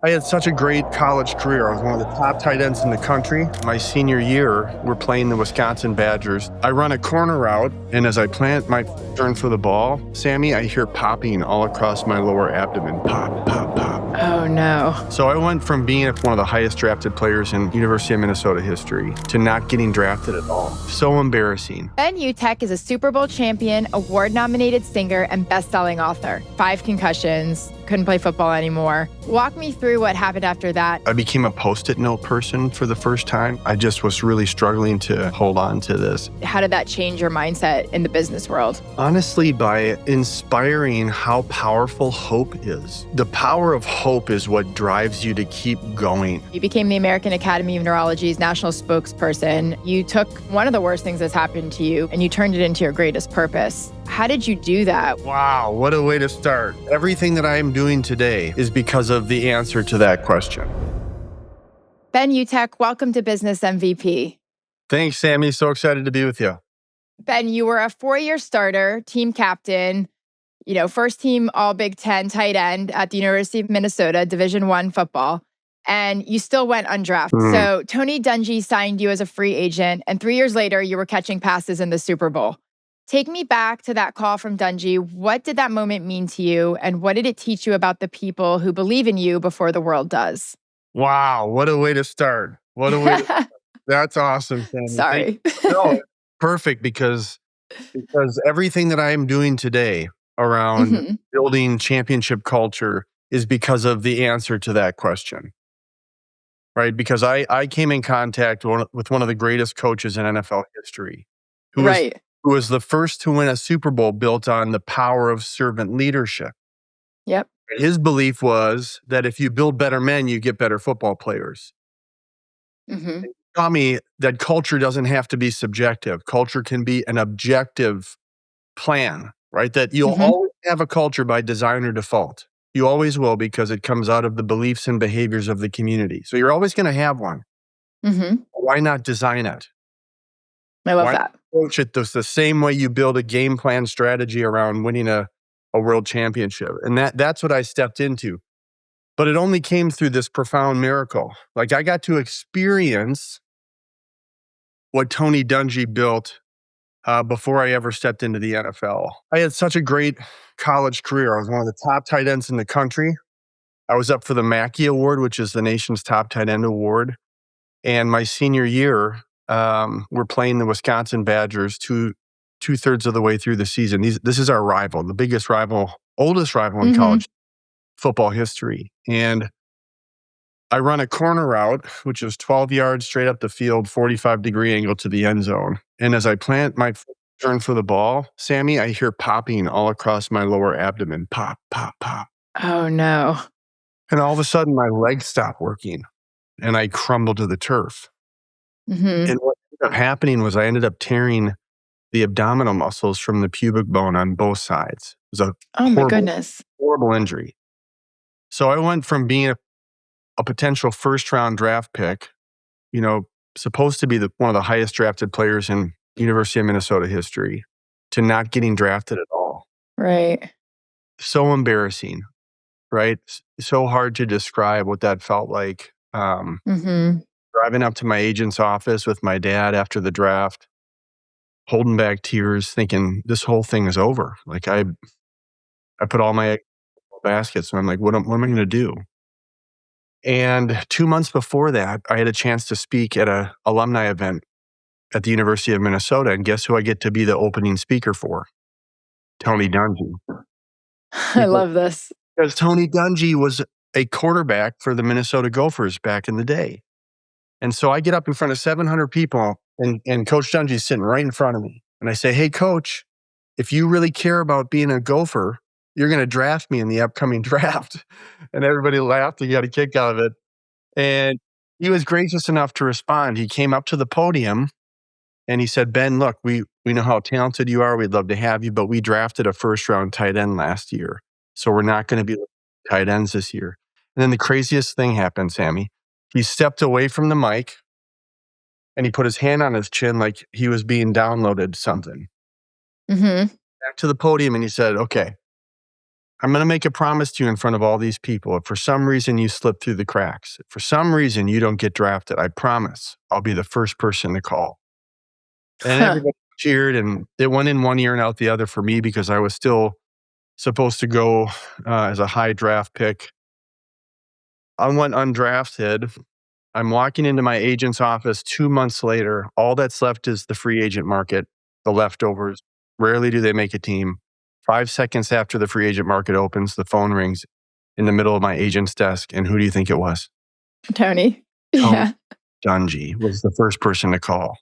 I had such a great college career. I was one of the top tight ends in the country. My senior year, we're playing the Wisconsin Badgers. I run a corner route, and as I plant my turn for the ball, Sammy, I hear popping all across my lower abdomen. Pop, pop, pop. Oh, no. So I went from being one of the highest drafted players in University of Minnesota history to not getting drafted at all. So embarrassing. Ben Utecht is a Super Bowl champion, award-nominated singer, and best-selling author. 5 concussions, couldn't play football anymore. Walk me through what happened after that. I became a Post-it note person for the first time. I just was really struggling to hold on to this. How did that change your mindset in the business world? Honestly, by inspiring how powerful hope is. The power of hope is what drives you to keep going. You became the American Academy of Neurology's national spokesperson. You took one of the worst things that's happened to you and you turned it into your greatest purpose. How did you do that? Wow, what a way to start. Everything that I am doing today is because of the answer to that question. Ben Utecht, welcome to Business MVP. Thanks, Sammy. So excited to be with you. Ben, you were a 4-year starter, team captain, first team all Big Ten tight end at the University of Minnesota, Division I football, and you still went undrafted. So Tony Dungy signed you as a free agent, and 3 years later, you were catching passes in the Super Bowl. Take me back to that call from Dungy. What did that moment mean to you, and what did it teach you about the people who believe in you before the world does? Wow, what a way to start. What a way to That's awesome, Sammy. Sorry. No, perfect, because everything that I am doing today around building championship culture is because of the answer to that question, right? Because I came in contact with one of the greatest coaches in NFL history, who was the first to win a Super Bowl built on the power of servant leadership. Yep. His belief was that if you build better men, you get better football players. Mm-hmm. He taught me that culture doesn't have to be subjective. Culture can be an objective plan, right? That you'll always have a culture by design or default. You always will, because it comes out of the beliefs and behaviors of the community. So you're always going to have one. Why not design it? I love that. Approach it the same way you build a game plan strategy around winning a world championship. And that's what I stepped into. But it only came through this profound miracle. Like, I got to experience what Tony Dungy built before I ever stepped into the NFL. I had such a great college career. I was one of the top tight ends in the country. I was up for the Mackey Award, which is the nation's top tight end award. And my senior year, we're playing the Wisconsin Badgers two-thirds of the way through the season. This is our rival, the biggest rival, oldest rival in college football history. And I run a corner route, which is 12 yards straight up the field, 45-degree angle to the end zone. And as I plant my turn for the ball, Sammy, I hear popping all across my lower abdomen. Pop, pop, pop. Oh, no. And all of a sudden, my legs stop working, and I crumble to the turf. And what ended up happening was I ended up tearing the abdominal muscles from the pubic bone on both sides. It was a horrible injury. So I went from being a potential first-round draft pick, supposed to be one of the highest drafted players in University of Minnesota history, to not getting drafted at all. Right. So embarrassing, right? So hard to describe what that felt like. Driving up to my agent's office with my dad after the draft, holding back tears, thinking this whole thing is over. Like, I put all my eggs in baskets, and I'm like, what am I going to do? And 2 months before that, I had a chance to speak at an alumni event at the University of Minnesota. And guess who I get to be the opening speaker for? Tony Dungy. I love this. Because Tony Dungy was a quarterback for the Minnesota Gophers back in the day. And so I get up in front of 700 people, and Coach Dungy's sitting right in front of me. And I say, hey, Coach, if you really care about being a Gopher, you're going to draft me in the upcoming draft. And everybody laughed and got a kick out of it. And he was gracious enough to respond. He came up to the podium and he said, Ben, look, we know how talented you are. We'd love to have you, but we drafted a first-round tight end last year. So we're not going to be tight ends this year. And then the craziest thing happened, Sammy. He stepped away from the mic and he put his hand on his chin like he was being downloaded something. Back to the podium, and he said, okay, I'm going to make a promise to you in front of all these people. If for some reason you slip through the cracks, if for some reason you don't get drafted, I promise I'll be the first person to call. And everybody cheered, and it went in one ear and out the other for me because I was still supposed to go as a high draft pick. I went undrafted. I'm walking into my agent's office 2 months later. All that's left is the free agent market, the leftovers. Rarely do they make a team. 5 seconds after the free agent market opens, the phone rings in the middle of my agent's desk. And who do you think it was? Tony. Tony Yeah. Dungy was the first person to call.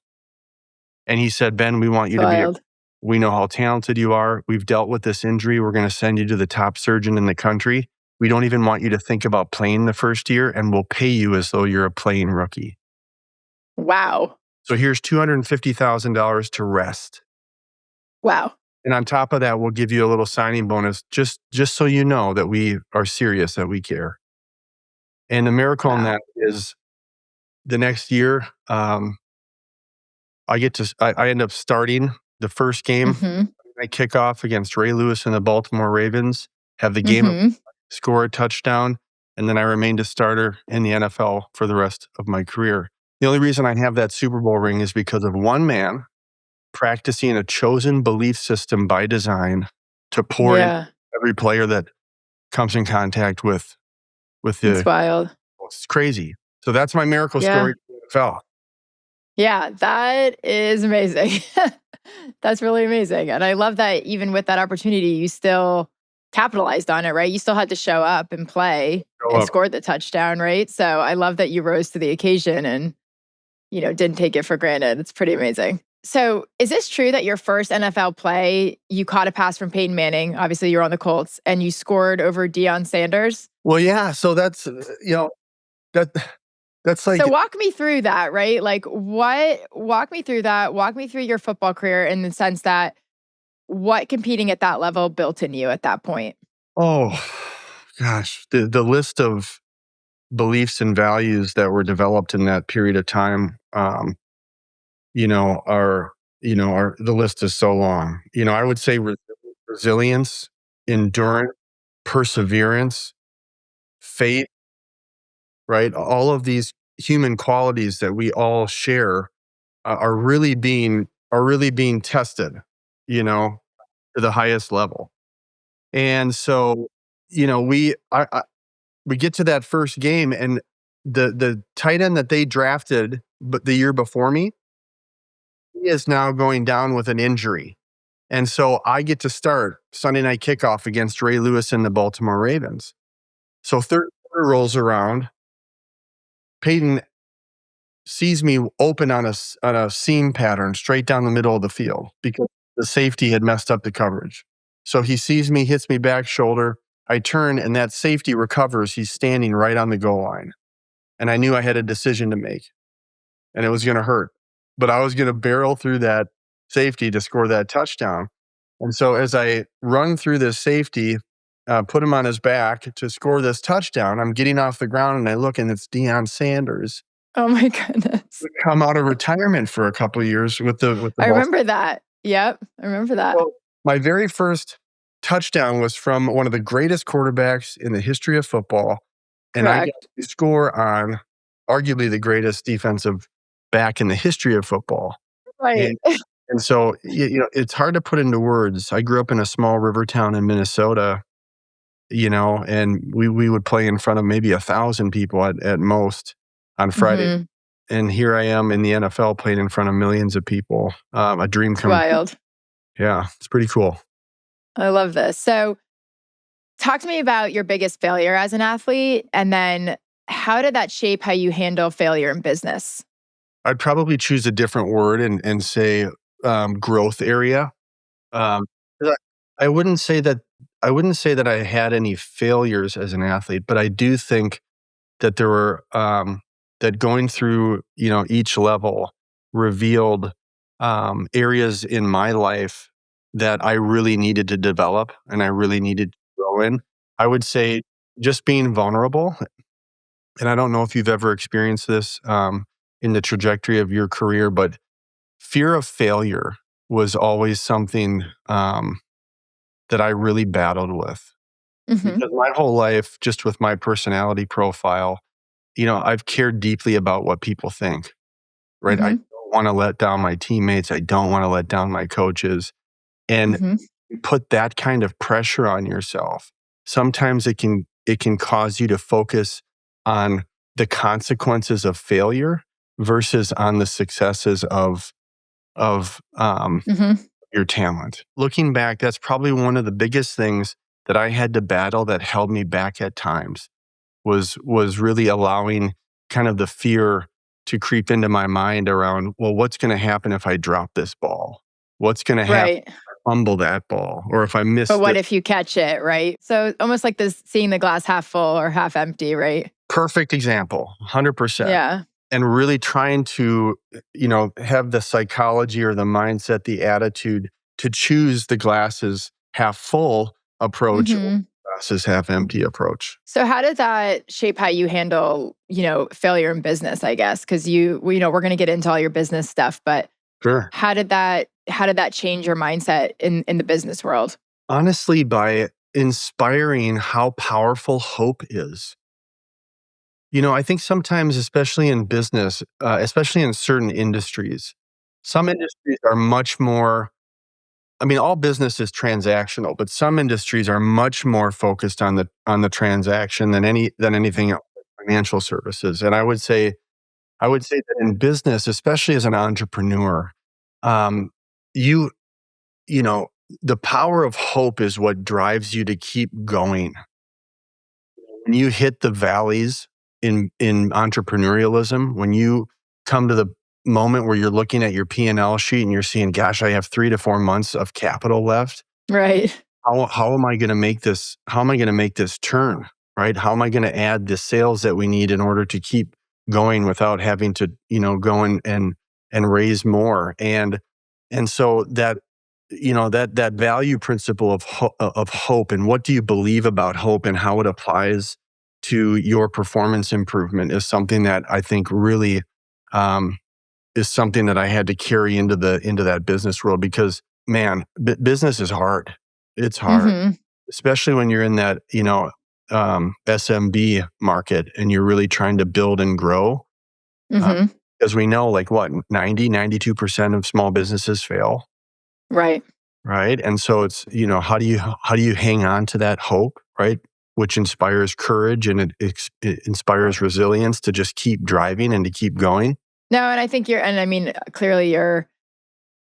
And he said, Ben, we want you to be, we know how talented you are. We've dealt with this injury. We're going to send you to the top surgeon in the country. We don't even want you to think about playing the first year, and we'll pay you as though you're a playing rookie. Wow. So here's $250,000 to rest. Wow. And on top of that, we'll give you a little signing bonus just so you know that we are serious, that we care. And the miracle in that is the next year, I end up starting the first game. I kick off against Ray Lewis and the Baltimore Ravens, have the game, score a touchdown, and then I remained a starter in the NFL for the rest of my career. The only reason I have that Super Bowl ring is because of one man practicing a chosen belief system by design to pour in every player that comes in contact with the. It's wild. It's crazy. So that's my miracle story in the NFL. Yeah, that is amazing. That's really amazing. And I love that even with that opportunity, you still capitalized on it, right? You still had to show up and play and scored the touchdown, right? So I love that you rose to the occasion and, didn't take it for granted. It's pretty amazing. So is this true that your first NFL play, you caught a pass from Peyton Manning? Obviously, you're on the Colts, and you scored over Deion Sanders? Well, yeah. So that's, that's like. So walk me through that, right? Like walk me through that. Walk me through your football career in the sense that what competing at that level built in you at that point? Oh, gosh. The list of beliefs and values that were developed in that period of time, are the list is so long. I would say resilience, endurance, perseverance, faith, right? All of these human qualities that we all share are really being tested, to the highest level. And so, we get to that first game, and the tight end that they drafted but the year before me, he is now going down with an injury. And so I get to start Sunday night kickoff against Ray Lewis and the Baltimore Ravens. So third quarter rolls around. Peyton sees me open on a seam pattern straight down the middle of the field because the safety had messed up the coverage. So he sees me, hits me back shoulder. I turn, and that safety recovers. He's standing right on the goal line. And I knew I had a decision to make, and it was going to hurt. But I was going to barrel through that safety to score that touchdown. And so as I run through this safety, put him on his back to score this touchdown, I'm getting off the ground, and I look, and it's Deion Sanders. Oh my goodness! Come out of retirement for a couple of years with the. I remember that. Yep, I remember that. Well, my very first touchdown was from one of the greatest quarterbacks in the history of football, and I got to score on arguably the greatest defensive back in the history of football. Right. And so, it's hard to put into words. I grew up in a small river town in Minnesota, and we would play in front of maybe 1,000 people at most on Friday. And here I am in the NFL playing in front of millions of people. A dream come true. Wild. Yeah, it's pretty cool. I love this. So talk to me about your biggest failure as an athlete, and then how did that shape how you handle failure in business? I'd probably choose a different word and say growth area. I wouldn't say that I had any failures as an athlete, but I do think that there were that going through each level revealed areas in my life that I really needed to develop and I really needed to grow in. I would say just being vulnerable, and I don't know if you've ever experienced this in the trajectory of your career, but fear of failure was always something that I really battled with. Mhm. because my whole life, just with my personality profile, I've cared deeply about what people think, right? I Mhm. don't want to let down my teammates. I don't want to let down my coaches. And Mhm. you put that kind of pressure on yourself, sometimes it can cause you to focus on the consequences of failure versus on the successes of Mhm. your talent. Looking back, that's probably one of the biggest things that I had to battle that held me back at times was really allowing kind of the fear to creep into my mind around, well, what's going to happen if I drop this ball? What's going to happen Right. if I fumble that ball? Or if I miss But what this? if you catch it, right? So almost like this seeing the glass half full or half empty, right? Perfect example, 100%. Yeah. And really trying to, have the psychology or the mindset, the attitude to choose the glasses half full approach or Mhm. glasses half empty approach. So how did that shape how you handle, failure in business, I guess? Because we're going to get into all your business stuff, but Sure. how did that change your mindset in the business world? Honestly, by inspiring how powerful hope is. I think sometimes, especially in business, especially in certain industries, some industries are much more. I mean, all business is transactional, but some industries are much more focused on the transaction than anything else, like financial services. And I would say that in business, especially as an entrepreneur, um, you you know the power of hope is what drives you to keep going. When you hit the valleys in entrepreneurialism, when you come to the moment where you're looking at your P&L sheet and you're seeing, gosh, I have 3 to 4 months of capital left. Right. How am I going to make this? How am I going to make this turn? Right? How am I going to add the sales that we need in order to keep going without having to, go and raise more? And so that value principle of hope, and what do you believe about hope and how it applies to your performance improvement is something that I think really um, is something that I had to carry into that business world, because man, business is hard. It's hard, Mhm. especially when you're in that SMB market and you're really trying to build and grow. Uh, Mhm. as we know, like what, 92% of small businesses fail, Right. right? And so it's, how do you hang on to that hope, right? Which inspires courage, and it inspires resilience to just keep driving and to keep going. No, and I think and I mean, clearly your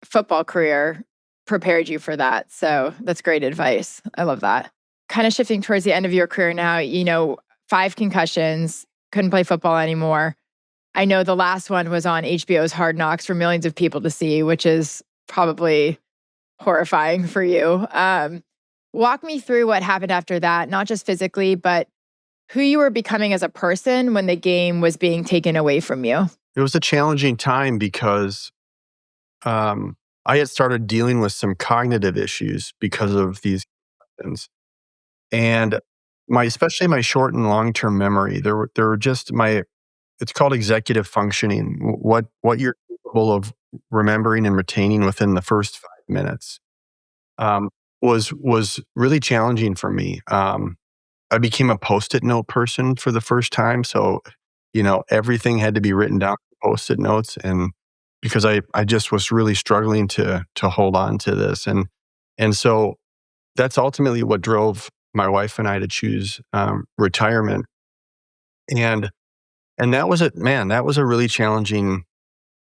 football career prepared you for that. So that's great advice. I love that. Kind of shifting towards the end of your career now, 5 concussions, couldn't play football anymore. I know the last one was on HBO's Hard Knocks for millions of people to see, which is probably horrifying for you. Walk me through what happened after that, not just physically, but who you were becoming as a person when the game was being taken away from you. It was a challenging time because um, I had started dealing with some cognitive issues because of these things. And especially my short and long term memory, there were just it's called executive functioning. What you're capable of remembering and retaining within the first 5 minutes um, was really challenging for me. I became a post-it note person for the first time, so everything had to be written down on post-it notes, and because I just was really struggling to hold on to this, and so that's ultimately what drove my wife and I to choose retirement. And and that was that was a really challenging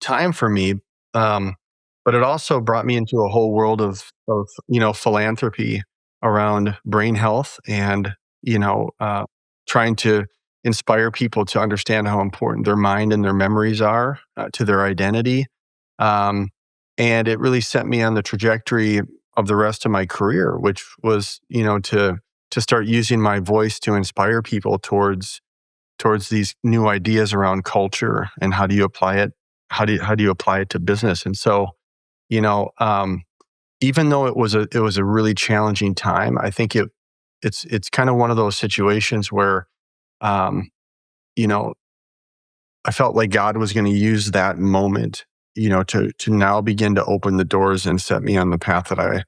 time for me. Um, but it also brought me into a whole world of philanthropy around brain health, and trying to inspire people to understand how important their mind and their memories are to their identity. Um, and it really set me on the trajectory of the rest of my career, which was to start using my voice to inspire people towards these new ideas around culture and how do you apply it how do you apply it to business. And so you know um, even though it was a really challenging time, I think it's kind of one of those situations where um, you know I felt like God was going to use that moment to now begin to open the doors and set me on the path that I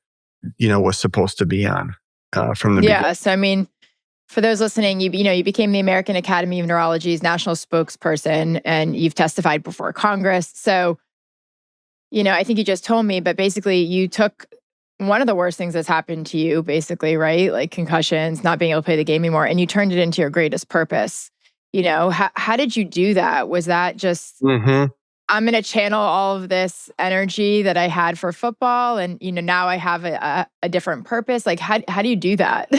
was supposed to be on. from the beginning. Yeah. So, I mean, for those listening, you became the American Academy of Neurology's national spokesperson, and you've testified before Congress. So, I think you just told me, but basically, you took one of the worst things that's happened to you, basically, right? Like concussions, not being able to play the game anymore, and you turned it into your greatest purpose. How did you do that? Was that just Hmm. I'm going to channel all of this energy that I had for football, and now I have a different purpose. Like, how do you do that?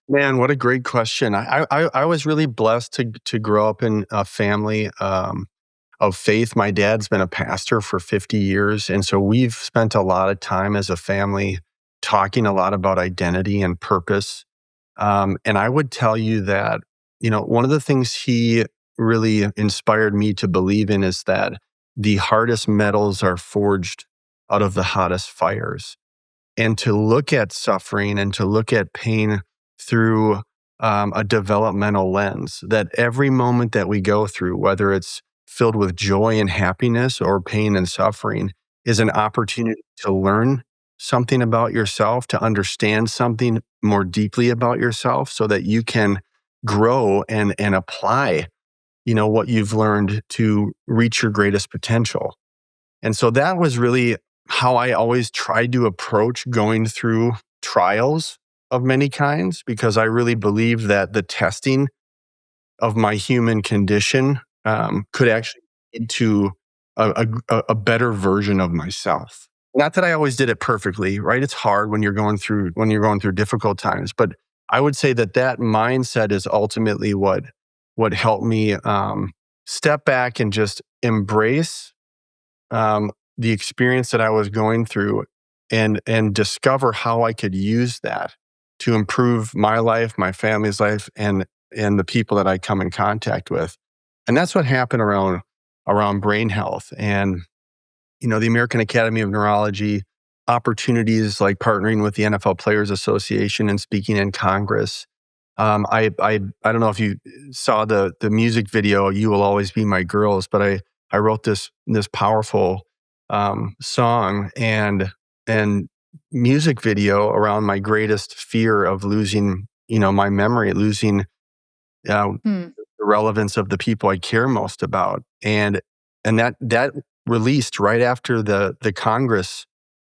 Man, what a great question. I was really blessed to grow up in a family of faith. My dad's been a pastor for 50 years. And so we've spent a lot of time as a family talking a lot about identity and purpose. And I would tell you that, one of the things he really inspired me to believe in is that the hardest metals are forged out of the hottest fires, and to look at suffering and to look at pain through a developmental lens, that every moment that we go through, whether it's filled with joy and happiness or pain and suffering, is an opportunity to learn something about yourself, to understand something more deeply about yourself so that you can grow and apply, what you've learned to reach your greatest potential. And so that was really how I always tried to approach going through trials of many kinds, because I really believe that the testing of my human condition could actually lead to a better version of myself. Not that I always did it perfectly, right? It's hard when you're going through difficult times, but I would say that mindset is ultimately what helped me step back and just embrace the experience that I was going through, and discover how I could use that to improve my life, my family's life, and the people that I come in contact with. And that's what happened around brain health. And the American Academy of Neurology, opportunities like partnering with the NFL Players Association and speaking in Congress. I don't know if you saw the music video "You Will Always Be My Girls," but I wrote this powerful song and music video around my greatest fear of losing, my memory, losing Hmm. the relevance of the people I care most about. And that released right after the Congress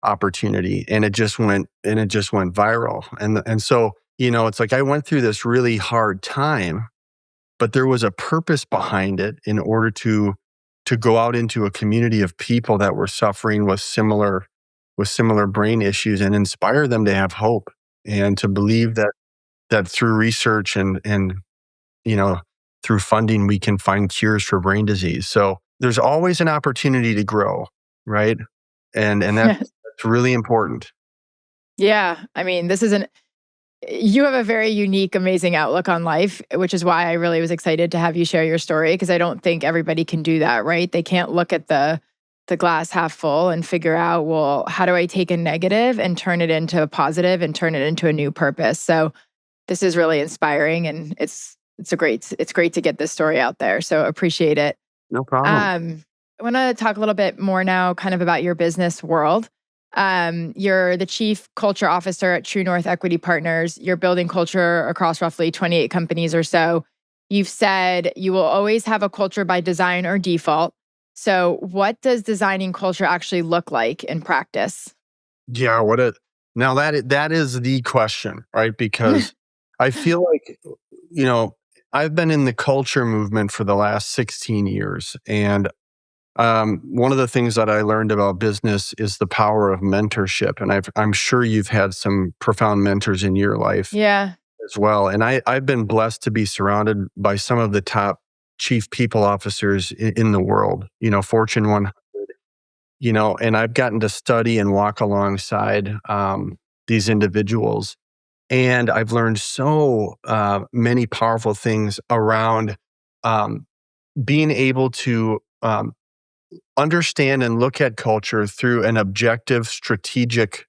opportunity, and it just went viral. And so, it's like I went through this really hard time, but there was a purpose behind it in order to go out into a community of people that were suffering with similar brain issues, and inspire them to have hope and to believe that through research and you know through funding we can find cures for brain disease. So there's always an opportunity to grow, right? And that's really important. Yeah. I mean, you have a very unique, amazing outlook on life, which is why I really was excited to have you share your story, because I don't think everybody can do that, right? They can't look at the glass half full and figure out, well, how do I take a negative and turn it into a positive and turn it into a new purpose? So this is really inspiring, and it's great to get this story out there. So appreciate it. No problem. I want to talk a little bit more now, kind of about your business world. You're the chief culture officer at True North Equity Partners. You're building culture across roughly 28 companies or so. You've said you will always have a culture by design or default. So, what does designing culture actually look like in practice? Yeah, now that is the question, right? Because I feel like, you know, I've been in the culture movement for the last 16 years. And one of the things that I learned about business is the power of mentorship. And I'm sure you've had some profound mentors in your life Yeah. as well. And I've been blessed to be surrounded by some of the top chief people officers in the world, Fortune 100, and I've gotten to study and walk alongside these individuals. And I've learned so many powerful things around um, being able to understand and look at culture through an objective, strategic,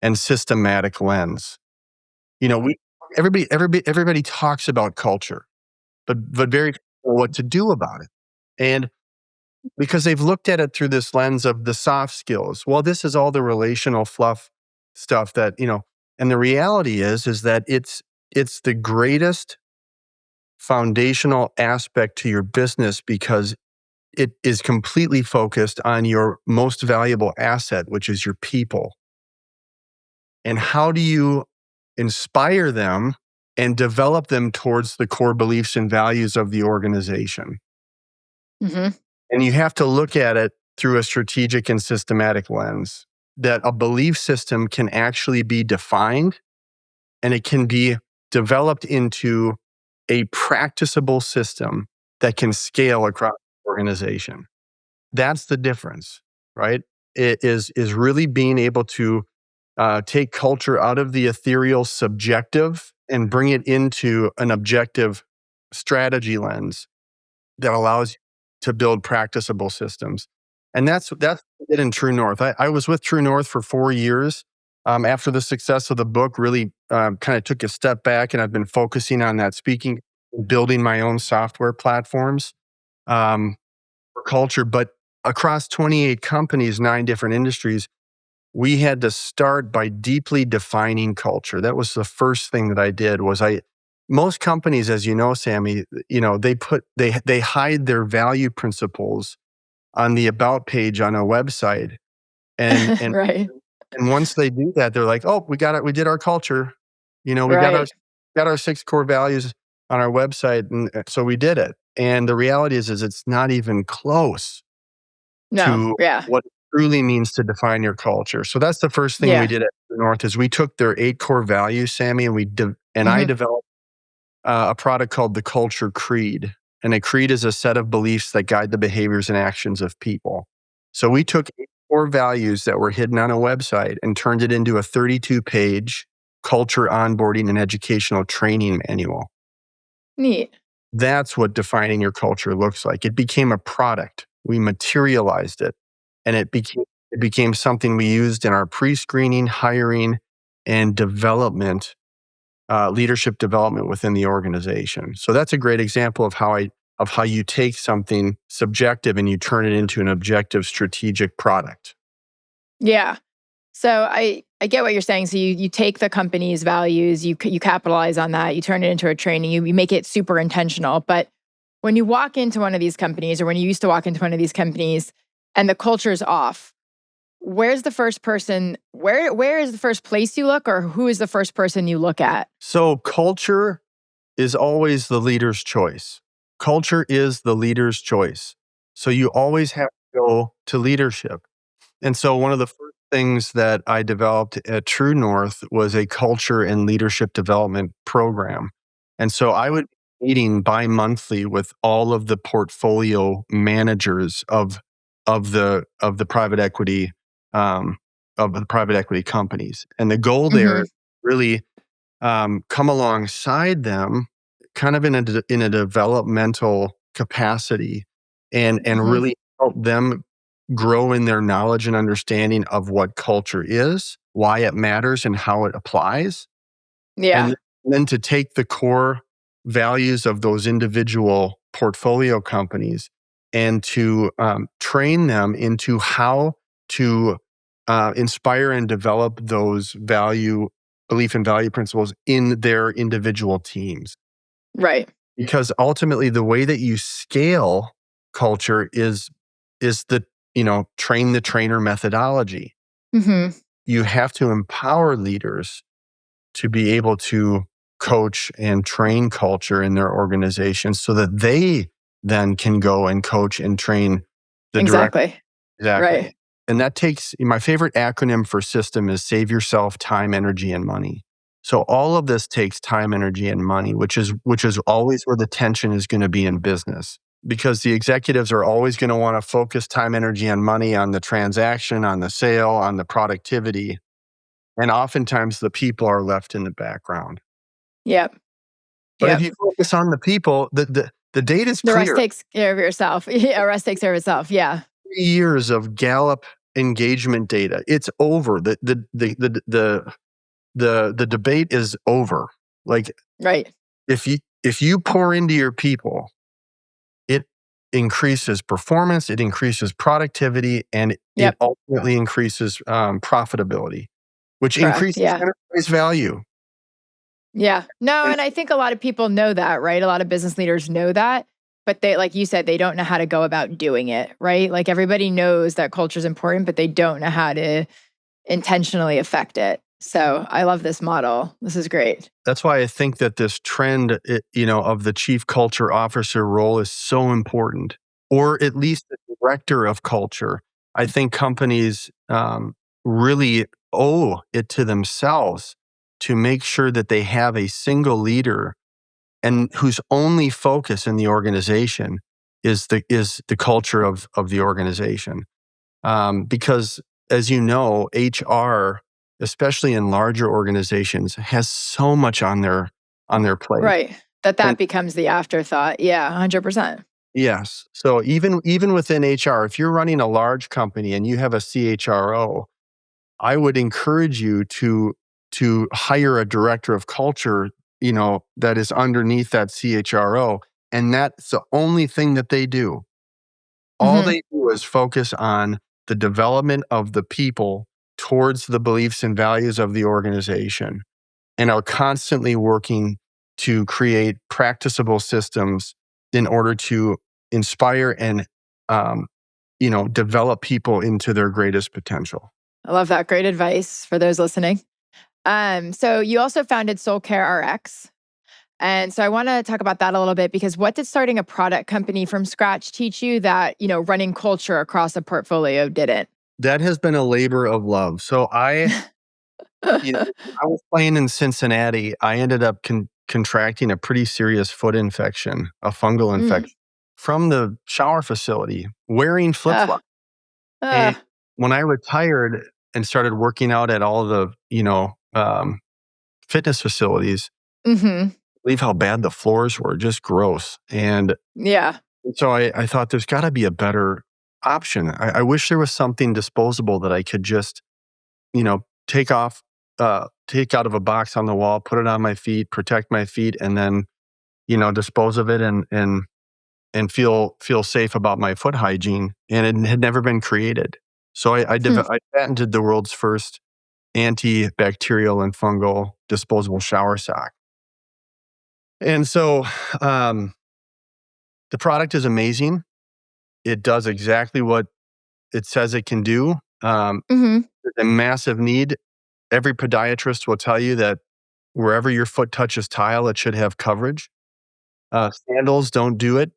and systematic lens. We everybody talks about culture, but very few know what to do about it. And because they've looked at it through this lens of the soft skills. Well, this is all the relational fluff stuff that. And the reality is that it's the greatest foundational aspect to your business because it is completely focused on your most valuable asset, which is your people. And how do you inspire them and develop them towards the core beliefs and values of the organization? Mm-hmm. And you have to look at it through a strategic and systematic lens, that a belief system can actually be defined and it can be developed into a practicable system that can scale across the organization. That's the difference, right? It is really being able to take culture out of the ethereal subjective and bring it into an objective strategy lens that allows you to build practicable systems. And that's what we did in True North. I was with True North for 4 years. After the success of the book, really kind of took a step back, and I've been focusing on that speaking, building my own software platforms for culture. But across 28 companies, 9 different industries, we had to start by deeply defining culture. That was the first thing that I did. Most companies, as you know, Sammy, they hide their value principles on the about page on a website. And Right. once they do that, they're like, "Oh, we got it. We did our culture. We Right. got our 6 core values on our website, and so we did it." And the reality is it's not even close No. to Yeah. what it truly means to define your culture. So that's the first thing we Yeah. did at North is we took their 8 core values, Sammy, and I Mm-hmm. developed a product called the Culture Creed. And a creed is a set of beliefs that guide the behaviors and actions of people. So we took 8 core values that were hidden on a website and turned it into a 32-page culture onboarding and educational training manual. Neat. That's what defining your culture looks like. It became a product. We materialized it, and it became something we used in our pre-screening, hiring, and development, leadership development within the organization. So that's a great example of how you take something subjective and you turn it into an objective strategic product. Yeah. So I get what you're saying. So you take the company's values, you capitalize on that, you turn it into a training, you make it super intentional. But when you walk into one of these companies, or when you used to walk into one of these companies, and the culture's off, where's the first person? Where is the first place you look, or who is the first person you look at? So culture is always the leader's choice. Culture is the leader's choice. So you always have to go to leadership. And so one of the first things that I developed at True North was a culture and leadership development program. And so I would be meeting bi-monthly with all of the portfolio managers of the private equity companies. And the goal there Mm-hmm. is really come alongside them kind of in a developmental capacity and Mm-hmm. really help them grow in their knowledge and understanding of what culture is, why it matters, and how it applies. Yeah. And then to take the core values of those individual portfolio companies and to train them into how to inspire and develop those belief and value principles in their individual teams. Right. Because ultimately, the way that you scale culture is the train the trainer methodology. Mm-hmm. You have to empower leaders to be able to coach and train culture in their organization so that they then can go and coach and train the direct. Exactly. Right. Exactly. And that takes my favorite acronym for system is save yourself time, energy, and money. So all of this takes time, energy, and money, which is always where the tension is going to be in business. Because the executives are always going to want to focus time, energy, and money on the transaction, on the sale, on the productivity. And oftentimes the people are left in the background. Yep. But if Yep. you focus on the people, the data is The rest clear. takes care of yourself. Yeah, rest takes care of itself. Yeah. 3 years of Gallup engagement data. It's over. The debate is over. Like Right. if you pour into your people, it increases performance, it increases productivity, and it Yep. ultimately increases profitability. which Correct. increases Yeah. enterprise value. Yeah. No, And and I think a lot of people know that, right? A lot of business leaders know that, but they, like you said, they don't know how to go about doing it, right? Like everybody knows that culture is important, but they don't know how to intentionally affect it. So I love this model. This is great. that's why I think that this trend, of the chief culture officer role is so important, or at least the director of culture. I think companies really owe it to themselves to make sure that they have a single leader and whose only focus in the organization is the culture of the organization. Because as you know, HR, especially in larger organizations, has so much on their plate. Right. That And becomes the afterthought. Yeah, 100%. yes, so even within HR, if you're running a large company and you have a CHRO, I would encourage you to hire a director of culture, that is underneath that CHRO, and that's the only thing that they do. All Hmm. they do is focus on the development of the people towards the beliefs and values of the organization and are constantly working to create practicable systems in order to inspire and develop people into their greatest potential. I love that. Great advice for those listening. So you also founded Soul Care RX. And so I want to talk about that a little bit because what did starting a product company from scratch teach you that, running culture across a portfolio didn't? That has been a labor of love. So when I was playing in Cincinnati, I ended up contracting a pretty serious foot infection, a fungal Mm. infection from the shower facility, wearing flip Uh, flops. And uh, when I retired and started working out at all the, fitness facilities, hmm. believe how bad the floors were, just gross. And Yeah. so I thought there's got to be a better option. I wish there was something disposable that I could just, take off, take out of a box on the wall, put it on my feet, protect my feet, and then, dispose of it and feel safe about my foot hygiene. And it had never been created. So Hmm. I patented the world's first antibacterial and fungal disposable shower sock. And so um, the product is amazing. It does exactly what it says it can do. Hmm. There's a massive need. Every podiatrist will tell you that wherever your foot touches tile, it should have coverage. Sandals don't do it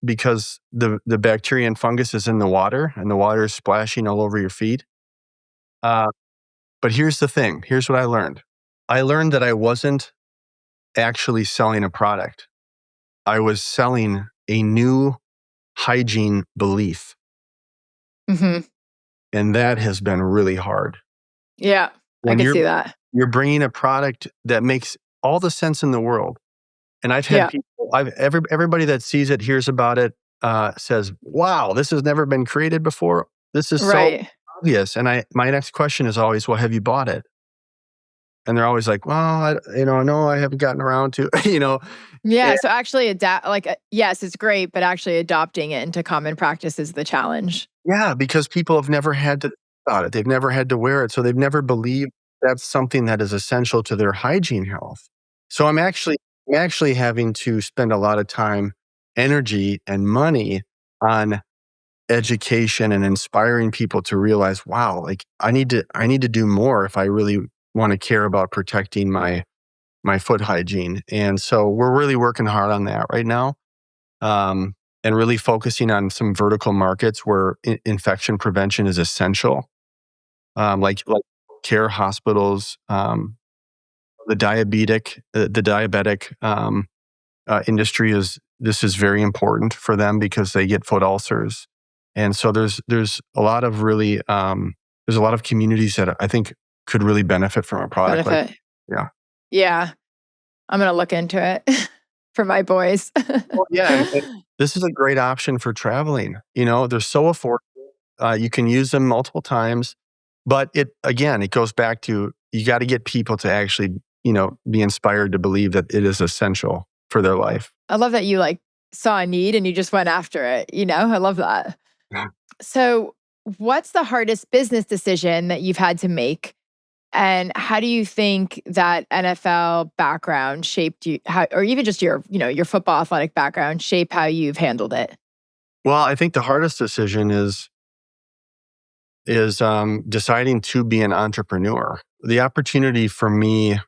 because the bacteria and fungus is in the water and the water is splashing all over your feet. Uh, but here's the thing. Here's what I learned. I learned that I wasn't actually selling a product. I was selling a new hygiene belief. Hmm. And that has been really hard. Yeah. I When could see that. you're bringing a product that makes all the sense in the world. And I've had Yeah. people, everybody that sees it, hears about it, says, "Wow, this has never been created before. This is so Right. obvious." And my next question is always, "Well, have you bought it?" And they're always like, "Well, no, I haven't gotten around to." Yeah. And So actually adapt, yes, it's great, but actually adopting it into common practice is the challenge. yeah, because people have never had to think about it. They've never had to wear it, so they've never believed that's something that is essential to their hygiene health. So I'm actually having to spend a lot of time, energy, and money on education and inspiring people to realize, wow, like I need to do more if I really want to care about protecting my foot hygiene. And so we're really working hard on that right now. And really focusing on some vertical markets where infection prevention is essential, like care hospitals, the diabetic industry is very important for them because they get foot ulcers, and so there's a lot of really there's a lot of communities that I think could really benefit from a product like Benefit. yeah. Yeah. I'm going to look into it for my boys. Well, yeah, and this is a great option for traveling. They're so affordable. You can use them multiple times, but it goes back to you got to get people to actually be inspired to believe that it is essential for their life. I love that you saw a need and you just went after it. I love that. So, what's the hardest business decision that you've had to make? And how do you think that NFL background shaped you, or even just your football athletic background shape how you've handled it? Well, I think the hardest decision is deciding to be an entrepreneur. The opportunity for me,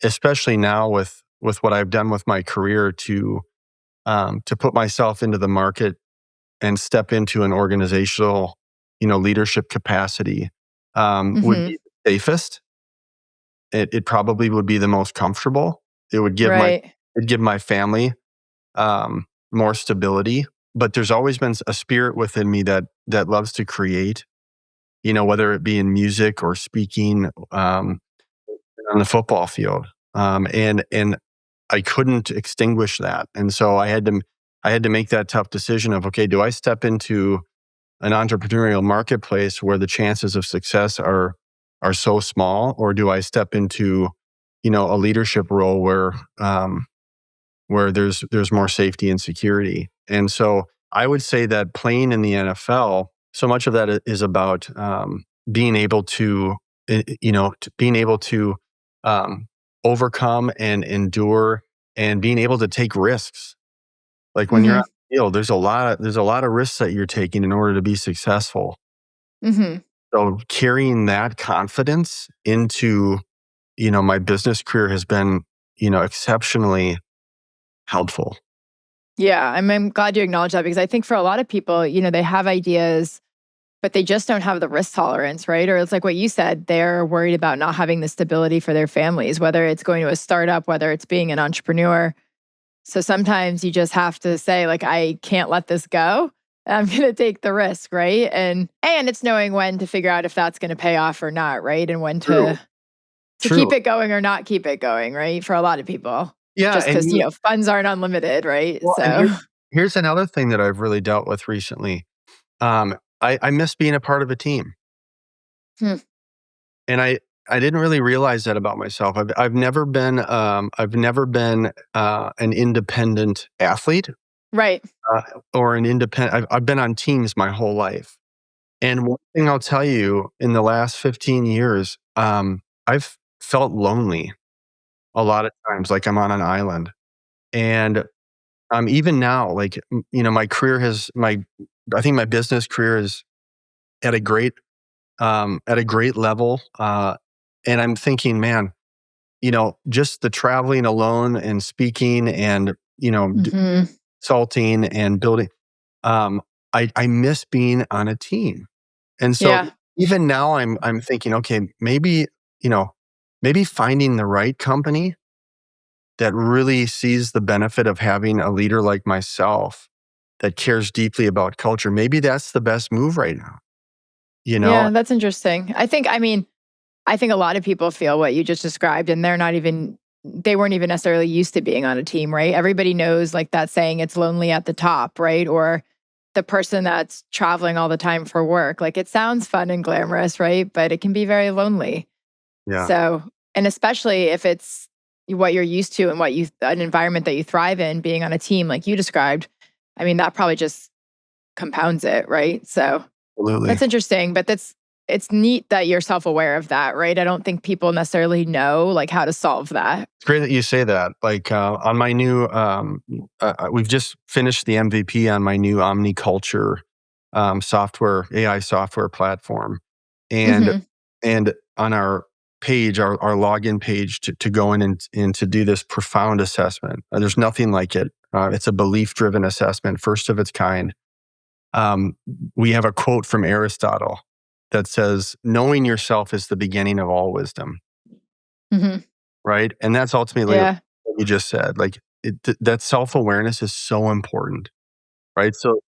especially now with what I've done with my career, to put myself into the market and step into an organizational, leadership capacity, would Hmm. be the safest. It probably would be the most comfortable. It would give my Right. it'd give my family more stability. But there's always been a spirit within me that loves to create. Whether it be in music or speaking, on the football field, and I couldn't extinguish that, and so I had to make that tough decision of, okay, do I step into an entrepreneurial marketplace where the chances of success are so small, or do I step into a leadership role where there's more safety and security? And so I would say that playing in the NFL, so much of that is about being able to being able to um, overcome and endure, and being able to take risks. Like when you're Hmm. on the field, there's a lot of risks that you're taking in order to be successful. Hmm. So carrying that confidence into, my business career has been, exceptionally helpful. Yeah, I'm glad you acknowledge that because I think for a lot of people, they have ideas, but they just don't have the risk tolerance, right? Or it's like what you said, they're worried about not having the stability for their families, whether it's going to a startup, whether it's being an entrepreneur. So sometimes you just have to say, like, I can't let this go. I'm going to take the risk, right? And it's knowing when to figure out if that's going to pay off or not, right? And when True. to keep True. it going or not keep it going, right? For a lot of people, Yeah, just and because funds aren't unlimited, right? well, and So, here's another thing that I've really dealt with recently. I miss being a part of a team, hmm, and I didn't really realize that about myself. I've never been an independent athlete, right. uh, or an independent. I've been on teams my whole life, and one thing I'll tell you, in the last 15 years, I've felt lonely a lot of times, like I'm on an island. And even now, like, my career I think my business career is at a great level. And I'm thinking, man, just the traveling alone and speaking and, Hmm. consulting and building, I miss being on a team. And so Yeah. even now I'm thinking, okay, you know, maybe finding the right company that really sees the benefit of having a leader like myself that cares deeply about culture. Maybe that's the best move right now, you know? Yeah. That's interesting. I think a lot of people feel what you just described, and they weren't even necessarily used to being on a team, right? Everybody knows like that saying, it's lonely at the top, right? Or the person that's traveling all the time for work. Like it sounds fun and glamorous, right? But it can be very lonely. Yeah. So, and especially if it's what you're used to and an environment that you thrive in, being on a team like you described, that probably just compounds it, right? So, Absolutely. that's interesting, but it's neat that you're self-aware of that, right? I don't think people necessarily know like how to solve that. It's great that you say that. Like, on my new, we've just finished the MVP on my new omniculture software, AI software platform. And Mhm. and on our page, our login page, to go in and to do this profound assessment. There's nothing like it. It's a belief-driven assessment, first of its kind. Um, we have a quote from Aristotle that says, "Knowing yourself is the beginning of all wisdom." Mhm. Right? And that's ultimately what Yeah. you just said. Like, that self-awareness is so important, right? So,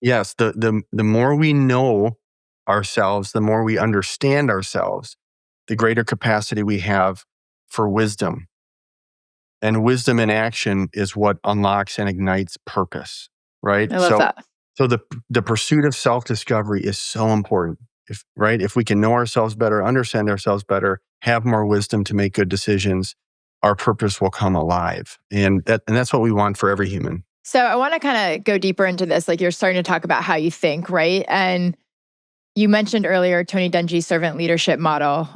yes, the more we know ourselves, the more we understand ourselves, the greater capacity we have for wisdom. And wisdom in action is what unlocks and ignites purpose, right? I love So that. so the pursuit of self-discovery is so important. If we can know ourselves better, understand ourselves better, have more wisdom to make good decisions, our purpose will come alive. And that's what we want for every human. So, I wanna kinda go deeper into this, like, you're starting to talk about how you think, right? And you mentioned earlier Tony Dungy's servant leadership model.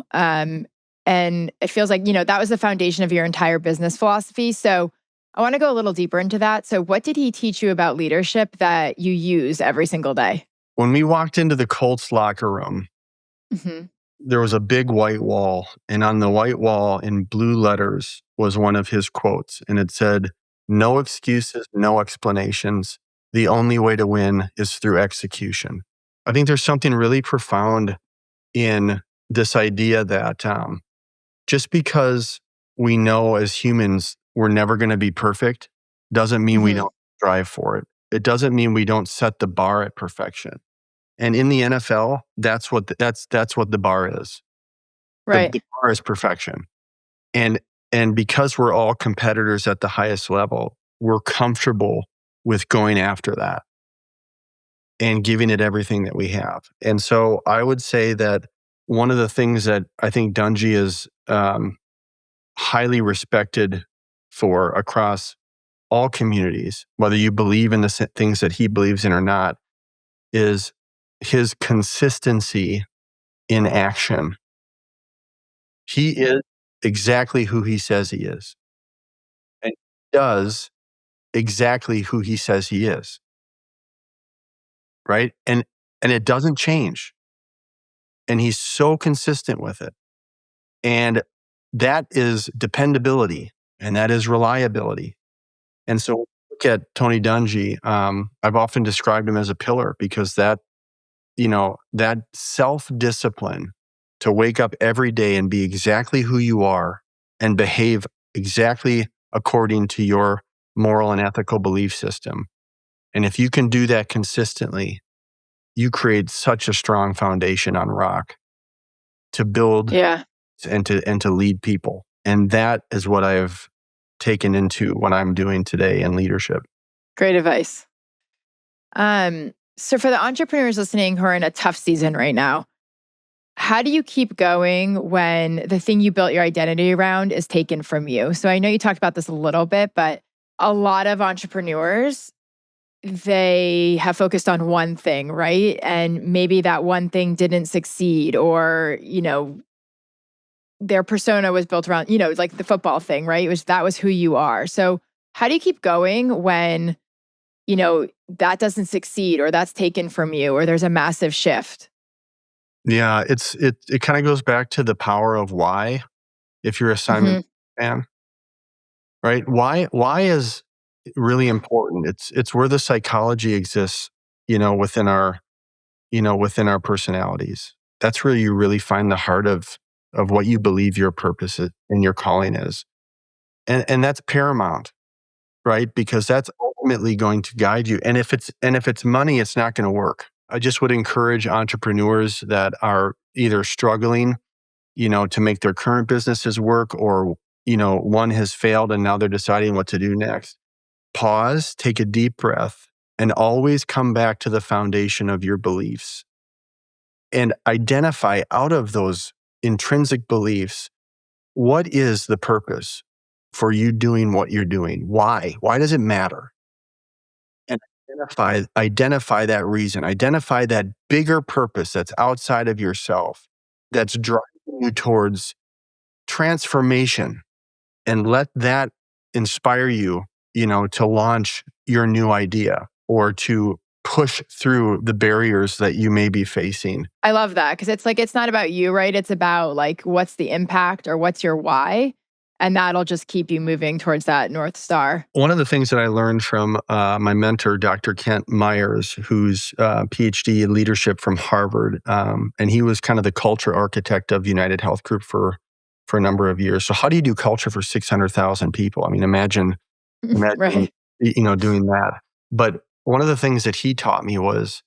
And it feels like, that was the foundation of your entire business philosophy. So I want to go a little deeper into that. So what did he teach you about leadership that you use every single day? When we walked into the Colts locker room, Mm-hmm. there was a big white wall. And on the white wall in blue letters was one of his quotes. And it said, "No excuses, no explanations. The only way to win is through execution." I think there's something really profound in this idea that just because we know as humans we're never going to be perfect doesn't mean we Mm-hmm. don't strive for it. It doesn't mean we don't set the bar at perfection. And in the NFL, that's what the bar is. Right. The bar is perfection. And because we're all competitors at the highest level, we're comfortable with going after that and giving it everything that we have. And so I would say that one of the things that I think Dungy is highly respected for across all communities, whether you believe in the things that he believes in or not, is his consistency in action. He is exactly who he says he is, and he does exactly who he says he is, right? And it doesn't change. And he's so consistent with it. And that is dependability and that is reliability. And so look at Tony Dungy. I've often described him as a pillar because that self-discipline to wake up every day and be exactly who you are and behave exactly according to your moral and ethical belief system. And if you can do that consistently, you create such a strong foundation on rock to build Yeah. and to lead people. And that is what I've taken into what I'm doing today in leadership. Great advice. So for the entrepreneurs listening who are in a tough season right now, how do you keep going when the thing you built your identity around is taken from you? So I know you talked about this a little bit, but a lot of entrepreneurs, they have focused on one thing, right? And maybe that one thing didn't succeed, or, their persona was built around, like the football thing, right? That was who you are. So how do you keep going when, that doesn't succeed, or that's taken from you, or there's a massive shift? Yeah, it kind of goes back to the power of why. If you're a Simon Hmm. fan, right? Why is really important. It's where the psychology exists, within our personalities. That's where you really find the heart of what you believe your purpose is and your calling is. And that's paramount, right? Because that's ultimately going to guide you. And if it's money, it's not going to work. I just would encourage entrepreneurs that are either struggling, to make their current businesses work, or, one has failed and now they're deciding what to do next. Pause, take a deep breath, and always come back to the foundation of your beliefs and identify out of those intrinsic beliefs, what is the purpose for you doing what you're doing? Why? Why does it matter? And identify that reason, identify that bigger purpose that's outside of yourself, that's driving you towards transformation, and let that inspire you, to launch your new idea or to push through the barriers that you may be facing. I love that, because it's like, it's not about you, right? It's about like, what's the impact or what's your why? And that'll just keep you moving towards that North Star. One of the things that I learned from my mentor, Dr. Kent Myers, who's PhD in leadership from Harvard, and he was kind of the culture architect of United Health Group for a number of years. So how do you do culture for 600,000 people? I mean, imagine Right. doing that. But one of the things that he taught me was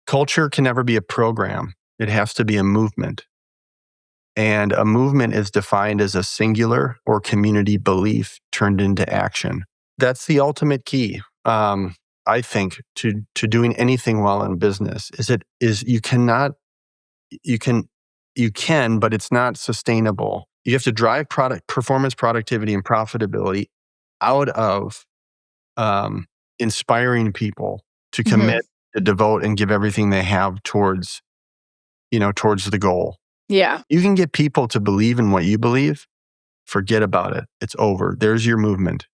culture can never be a program. It has to be a movement. And a movement is defined as a singular or community belief turned into action. That's the ultimate key, I think, to doing anything well in business. You can, but it's not sustainable. You have to drive performance, productivity, and profitability out of inspiring people to Hmm. commit, to devote, and give everything they have towards the goal. Yeah. You can get people to believe in what you believe. Forget about it. It's over. There's your movement.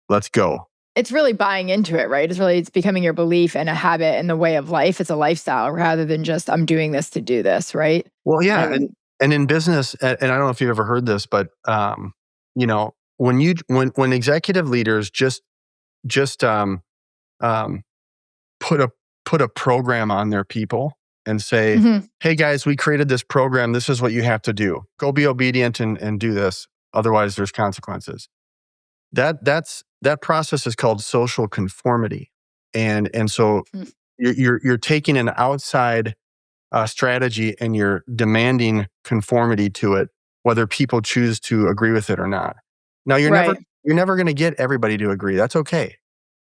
Let's go. It's really buying into it, right? It's becoming your belief and a habit and the way of life. It's a lifestyle rather than just I'm doing this to do this, right? Well, yeah, and in business, and I don't know if you've ever heard this, but when executive leaders just put a program on their people and say, Mhm. "Hey guys, we created this program. This is what you have to do. Go be obedient and do this. Otherwise, there's consequences." That process is called social conformity, and so Mm. you're taking an outside strategy and you're demanding conformity to it, whether people choose to agree with it or not. Now Right. you're never going to get everybody to agree. That's okay.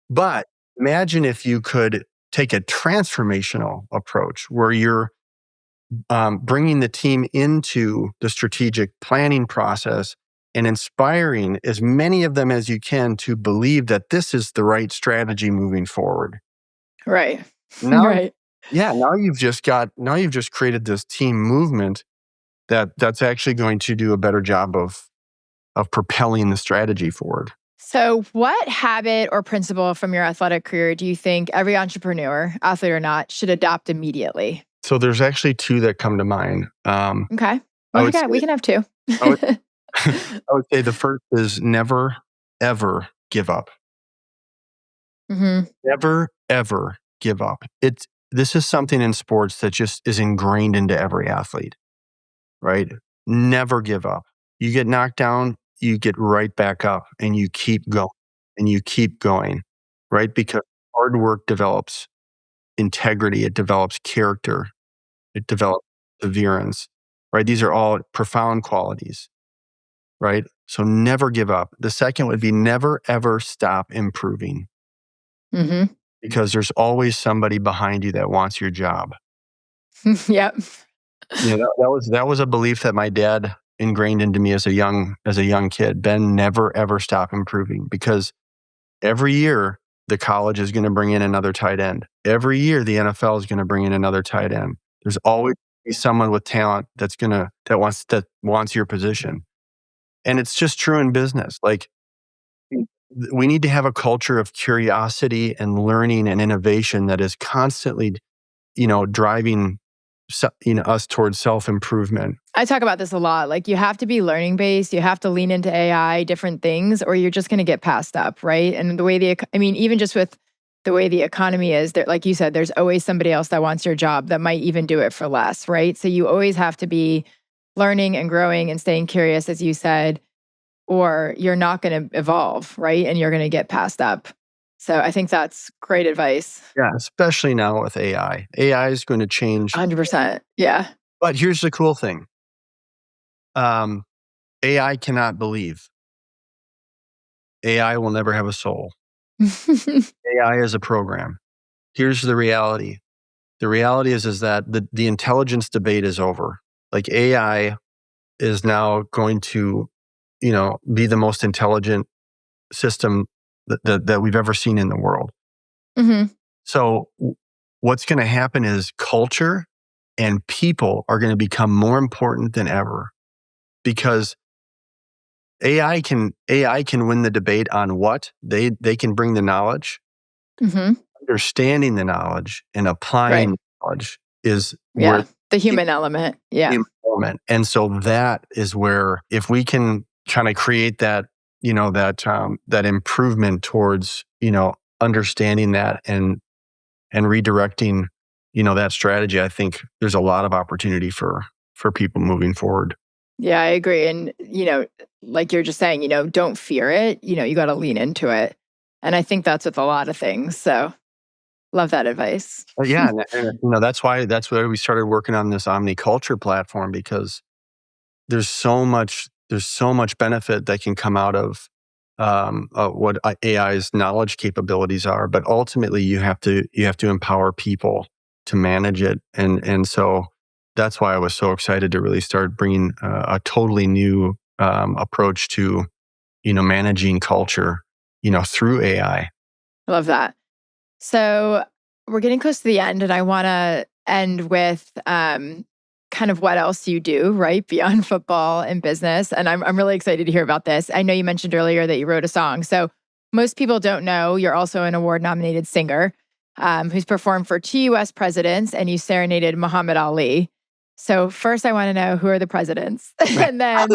But imagine if you could take a transformational approach where you're bringing the team into the strategic planning process and inspiring as many of them as you can to believe that this is the right strategy moving forward. Right. Now, Right. yeah, now you've just created this team movement that's actually going to do a better job of propelling the strategy forward. So, what habit or principle from your athletic career do you think every entrepreneur, athlete or not, should adopt immediately? So there's actually two that come to mind. Okay. I Well, would say we can have two. I would I would say the first is never ever give up. Hmm. Never ever give up. This is something in sports that just is ingrained into every athlete, right? Never give up. You get knocked down, you get right back up and you keep going and you keep going, right? Because hard work develops integrity, it develops character, it develops perseverance, right? These are all profound qualities, right? So never give up. The second would be never ever stop improving Hmm. because there's always somebody behind you that wants your job. Yep. That was a belief that my dad ingrained into me as a young kid. Ben, never ever stop improving because every year the college is going to bring in another tight end. Every year the NFL is going to bring in another tight end. There's always be someone with talent that wants your position. And it's just true in business. Like we need to have a culture of curiosity and learning and innovation that is constantly, driving us towards self-improvement. I talk about this a lot. Like, you have to be learning based, you have to lean into AI, different things, or you're just going to get passed up, right? And the way even just with the way the economy is, there, like you said, there's always somebody else that wants your job that might even do it for less, right? So you always have to be learning and growing and staying curious, as you said, or you're not going to evolve, right? And you're going to get passed up. So I think that's great advice. Yeah, especially now with AI. AI is going to change. 100%. Yeah. But here's the cool thing. AI cannot believe. AI will never have a soul. AI is a program. Here's the reality. The reality is that the intelligence debate is over. Like AI is now going to, be the most intelligent system that we've ever seen in the world. Hmm. So what's going to happen is culture and people are going to become more important than ever because AI can win the debate on what they can bring the knowledge. Hmm. Understanding the knowledge and applying Right. the knowledge is where Yeah. The human element. Yeah. human element. And so that is where if we can kind of create that, that improvement towards, understanding that and redirecting, that strategy, I think there's a lot of opportunity for people moving forward. Yeah, I agree. And, like you're just saying, don't fear it. You got to lean into it. And I think that's with a lot of things. So love that advice. Yeah, and that's why we started working on this omniculture platform because there's so much benefit that can come out of what AI's knowledge capabilities are, but ultimately you have to empower people to manage it, and so that's why I was so excited to really start bringing a totally new approach to managing culture, through AI. I love that. So we're getting close to the end, and I want to end with kind kind of what else you do, right? Beyond football and business. And I'm really excited to hear about this. I know you mentioned earlier that you wrote a song. So most people don't know you're also an award-nominated singer who's performed for 2 U.S. presidents, and you serenaded Muhammad Ali. So first I want to know, who are the presidents? And then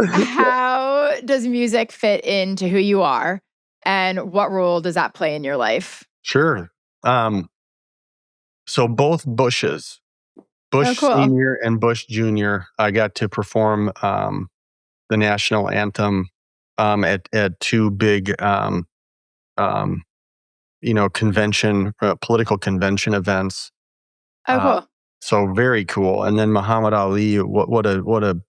how does music fit into who you are? And what role does that play in your life? Sure. So both Bushes, Bush Cool. Senior and Bush Junior, I got to perform the national anthem at two big, political convention events. Cool. So very cool. And then Muhammad Ali, what an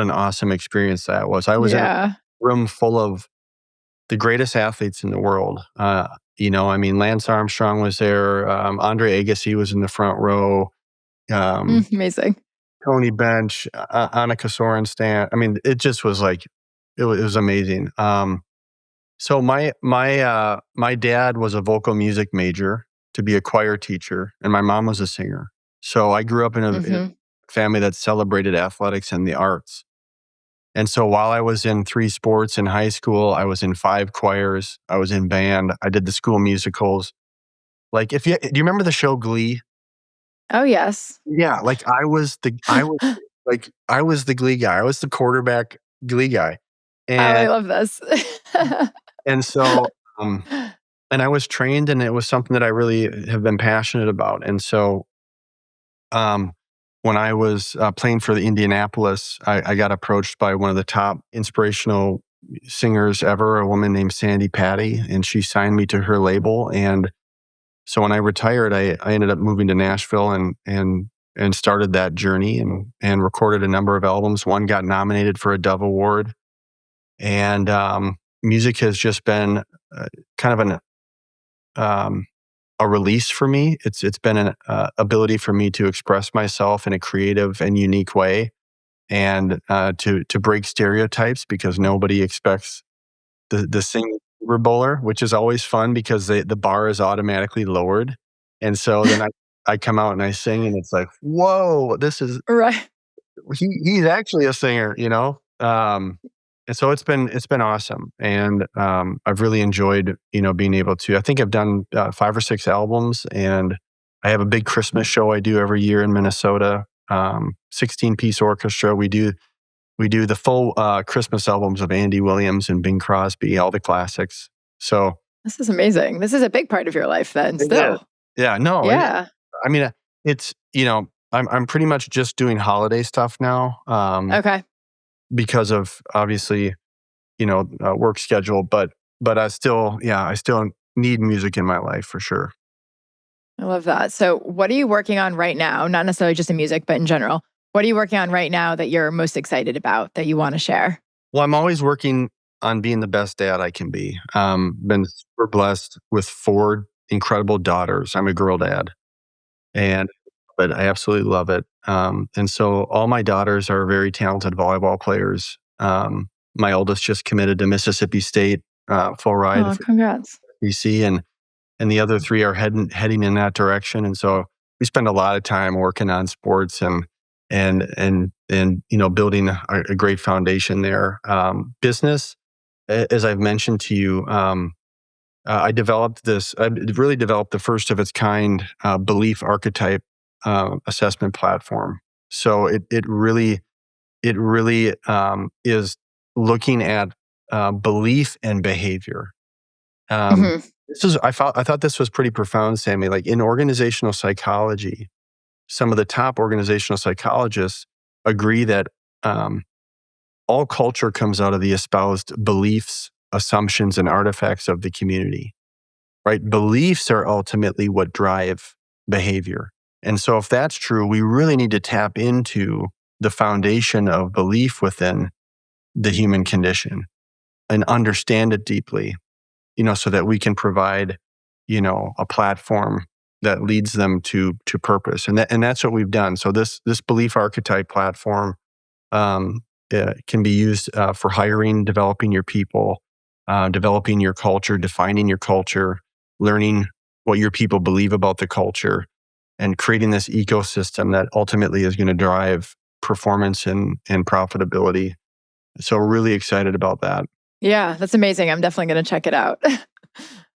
awesome experience that was. I was in a room full of the greatest athletes in the world. Lance Armstrong was there. Andre Agassi was in the front row. Amazing. Tony Bench, Annika Sorenstam. I mean, it just was like, it was amazing. So my dad was a vocal music major to be a choir teacher, and my mom was a singer. So I grew up in a family that celebrated athletics and the arts. And so while I was in 3 sports in high school, I was in 5 choirs. I was in band. I did the school musicals. Like, do you remember the show Glee? Oh yes. Yeah, like I was the Glee guy. I was the quarterback Glee guy. And I love this. and so and I was trained, and it was something that I really have been passionate about. And so when I was playing for the Indianapolis, I got approached by one of the top inspirational singers ever, a woman named Sandy Patty, and she signed me to her label. And so when I retired, I ended up moving to Nashville and started that journey and recorded a number of albums. One got nominated for a Dove Award, and music has just been kind of a release for me. It's been an ability for me to express myself in a creative and unique way, and to break stereotypes, because nobody expects the singing Super Bowler, which is always fun because the bar is automatically lowered. And so then I come out and I sing, and it's like, whoa, this is right. He's actually a singer, and so it's been awesome. And I've really enjoyed, being able to, I think I've done 5 or 6 albums, and I have a big Christmas show I do every year in Minnesota, 16-piece orchestra. We do the full Christmas albums of Andy Williams and Bing Crosby, all the classics. So this is amazing. This is a big part of your life then still. Yeah, no. Yeah. It's, I'm pretty much just doing holiday stuff now. Okay. Because of obviously, work schedule, but I still need music in my life for sure. I love that. So what are you working on right now? Not necessarily just in music, but in general. What are you working on right now that you're most excited about that you want to share? Well, I'm always working on being the best dad I can be. Been super blessed with 4 incredible daughters. I'm a girl dad, but I absolutely love it. And so all my daughters are very talented volleyball players. My oldest just committed to Mississippi State, full ride. Oh, congrats. BC, and the other 3 are heading in that direction. And so we spend a lot of time working on sports and building a great foundation there. Business, as I've mentioned to you, I really developed the first of its kind belief archetype assessment platform. So it really is looking at belief and behavior. I thought this was pretty profound, Sammy. Like, in organizational psychology, some of the top organizational psychologists agree that all culture comes out of the espoused beliefs, assumptions, and artifacts of the community. Right? Beliefs are ultimately what drive behavior. And so if that's true, we really need to tap into the foundation of belief within the human condition and understand it deeply, so that we can provide, a platform that leads them to purpose. And that's what we've done. So this belief archetype platform can be used for hiring, developing your people, developing your culture, defining your culture, learning what your people believe about the culture, and creating this ecosystem that ultimately is going to drive performance and profitability. So we're really excited about that. Yeah, that's amazing. I'm definitely going to check it out.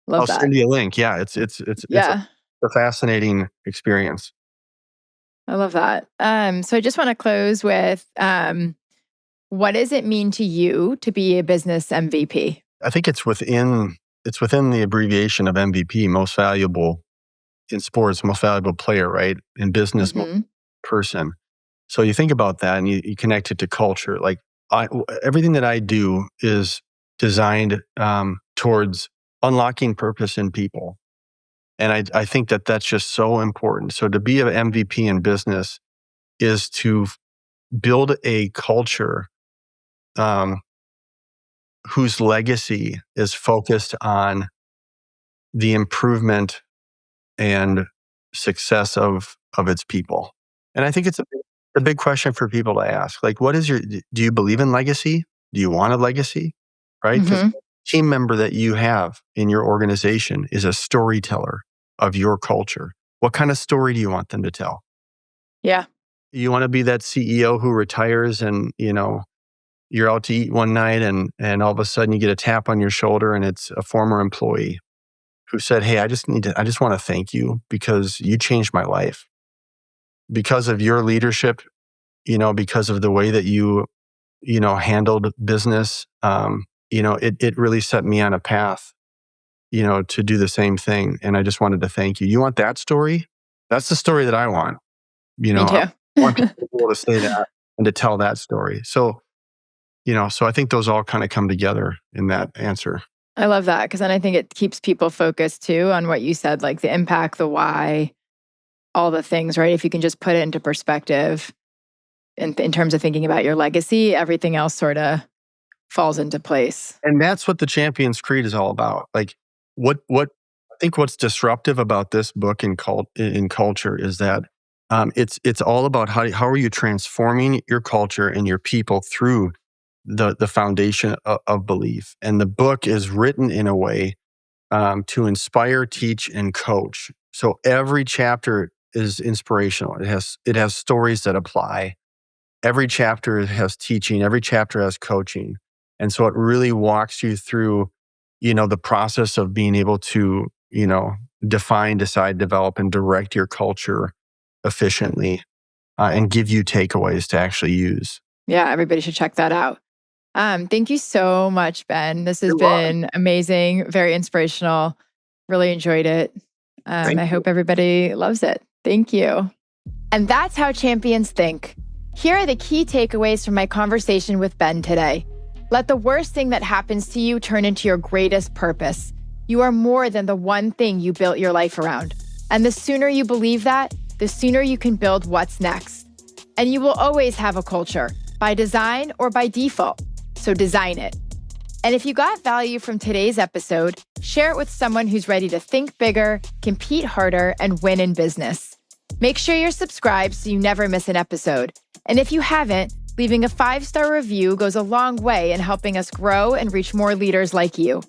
Love I'll that. send you a link. Yeah, it's Yeah, a fascinating experience. I love that. So I just want to close with what does it mean to you to be a business MVP? I think it's within the abbreviation of MVP, most valuable in sports, most valuable player, right? In business, most Mhm. person. So you think about that and you connect it to culture. Like everything that I do is designed towards unlocking purpose in people. And I think that that's just so important. So to be an MVP in business is to build a culture whose legacy is focused on the improvement and success of its people. And I think it's a big question for people to ask. Like, do you believe in legacy? Do you want a legacy? Right? Because Mhm. team member that you have in your organization is a storyteller of your culture. What kind of story do you want them to tell? Yeah. You want to be that CEO who retires and, you're out to eat one night and all of a sudden you get a tap on your shoulder and it's a former employee who said, "Hey, I just want to thank you because you changed my life. Because of your leadership, because of the way that you handled business, it really set me on a path, to do the same thing. And I just wanted to thank you." You want that story? That's the story that I want. Me I too. want people to be able to say that and to tell that story. So, so I think those all kind of come together in that answer. I love that because then I think it keeps people focused too on what you said, like the impact, the why, all the things, right? If you can just put it into perspective in terms of thinking about your legacy, everything else sort of falls into place. And that's what the Champions Creed is all about. Like what I think what's disruptive about this book in culture is that it's all about how are you transforming your culture and your people through the foundation of belief. And the book is written in a way to inspire, teach, and coach. So every chapter is inspirational. It has stories that apply. Every chapter has teaching, every chapter has coaching. And so it really walks you through, the process of being able to, define, decide, develop, and direct your culture efficiently and give you takeaways to actually use. Yeah, everybody should check that out. Thank you so much, Ben. This has You're welcome. been amazing, very inspirational. Really enjoyed it. Thank I you. hope everybody loves it. Thank you. And that's how champions think. Here are the key takeaways from my conversation with Ben today. Let the worst thing that happens to you turn into your greatest purpose. You are more than the one thing you built your life around. And the sooner you believe that, the sooner you can build what's next. And you will always have a culture, by design or by default. So design it. And if you got value from today's episode, share it with someone who's ready to think bigger, compete harder, and win in business. Make sure you're subscribed so you never miss an episode. And if you haven't, leaving a 5-star review goes a long way in helping us grow and reach more leaders like you.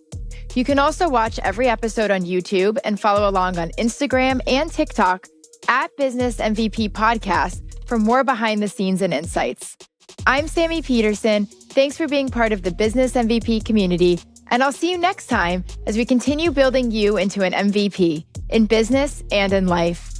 You can also watch every episode on YouTube and follow along on Instagram and TikTok at Business MVP Podcast for more behind the scenes and insights. I'm Sammy Peterson. Thanks for being part of the Business MVP community, and I'll see you next time as we continue building you into an MVP in business and in life.